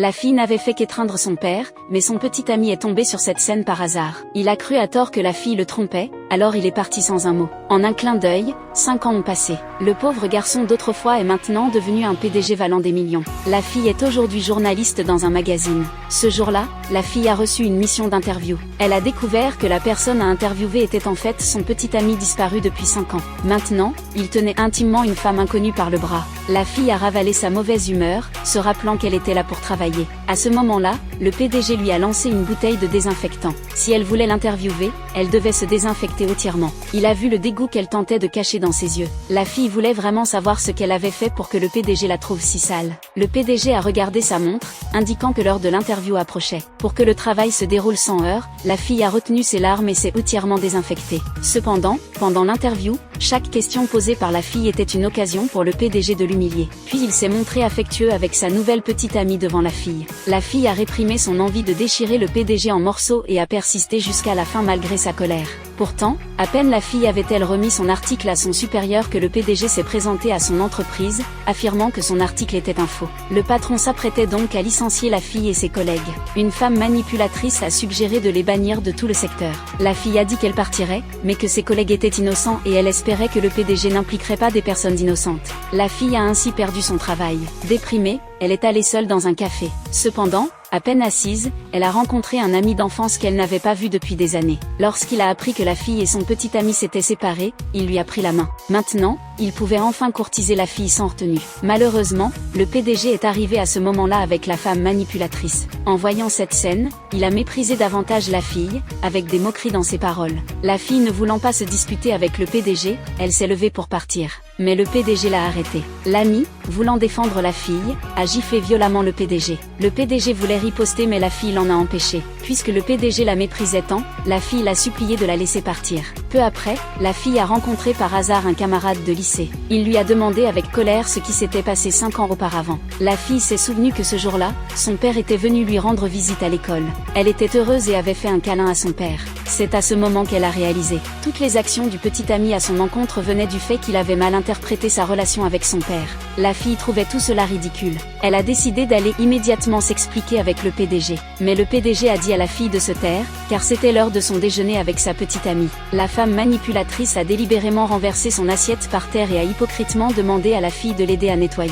La fille n'avait fait qu'étreindre son père, mais son petit ami est tombé sur cette scène par hasard. Il a cru à tort que la fille le trompait, alors il est parti sans un mot. En un clin d'œil, 5 ans ont passé. Le pauvre garçon d'autrefois est maintenant devenu un PDG valant des millions. La fille est aujourd'hui journaliste dans un magazine. Ce jour-là, la fille a reçu une mission d'interview. Elle a découvert que la personne à interviewer était en fait son petit ami disparu depuis 5 ans. Maintenant, il tenait intimement une femme inconnue par le bras. La fille a ravalé sa mauvaise humeur, se rappelant qu'elle était là pour travailler. À ce moment-là, le PDG lui a lancé une bouteille de désinfectant. Si elle voulait l'interviewer, elle devait se désinfecter entièrement. Il a vu le dégoût qu'elle tentait de cacher dans ses yeux. La fille voulait vraiment savoir ce qu'elle avait fait pour que le PDG la trouve si sale. Le PDG a regardé sa montre, indiquant que l'heure de l'interview approchait. Pour que le travail se déroule sans heurts, la fille a retenu ses larmes et s'est entièrement désinfectée. Cependant, pendant l'interview, chaque question posée par la fille était une occasion pour le PDG de l'humilier. Puis il s'est montré affectueux avec sa nouvelle petite amie devant la fille. La fille a réprimé son envie de déchirer le PDG en morceaux et a persisté jusqu'à la fin malgré sa colère. Pourtant, à peine la fille avait-elle remis son article à son supérieur que le PDG s'est présenté à son entreprise, affirmant que son article était un faux. Le patron s'apprêtait donc à licencier la fille et ses collègues. Une femme manipulatrice a suggéré de les bannir de tout le secteur. La fille a dit qu'elle partirait, mais que ses collègues étaient innocents et elle espérait que le PDG n'impliquerait pas des personnes innocentes. La fille a ainsi perdu son travail. Déprimée, elle est allée seule dans un café. Cependant, à peine assise, elle a rencontré un ami d'enfance qu'elle n'avait pas vu depuis des années. Lorsqu'il a appris que la fille et son petit ami s'étaient séparés, il lui a pris la main. Maintenant, il pouvait enfin courtiser la fille sans retenue. Malheureusement, le PDG est arrivé à ce moment-là avec la femme manipulatrice. En voyant cette scène, il a méprisé davantage la fille, avec des moqueries dans ses paroles. La fille ne voulant pas se disputer avec le PDG, elle s'est levée pour partir. Mais le PDG l'a arrêtée. L'ami, voulant défendre la fille, a giflé violemment le PDG. Le PDG voulait riposter mais la fille l'en a empêché. Puisque le PDG la méprisait tant, la fille l'a supplié de la laisser partir. Peu après, la fille a rencontré par hasard un camarade de lycée. Il lui a demandé avec colère ce qui s'était passé 5 ans auparavant. La fille s'est souvenue que ce jour-là, son père était venu lui rendre visite à l'école. Elle était heureuse et avait fait un câlin à son père. C'est à ce moment qu'elle a réalisé. Toutes les actions du petit ami à son encontre venaient du fait qu'il avait mal interprété sa relation avec son père. La fille trouvait tout cela ridicule. Elle a décidé d'aller immédiatement s'expliquer avec le PDG. Mais le PDG a dit à la fille de se taire, car c'était l'heure de son déjeuner avec sa petite amie. La femme manipulatrice a délibérément renversé son assiette par terre et a hypocritement demandé à la fille de l'aider à nettoyer.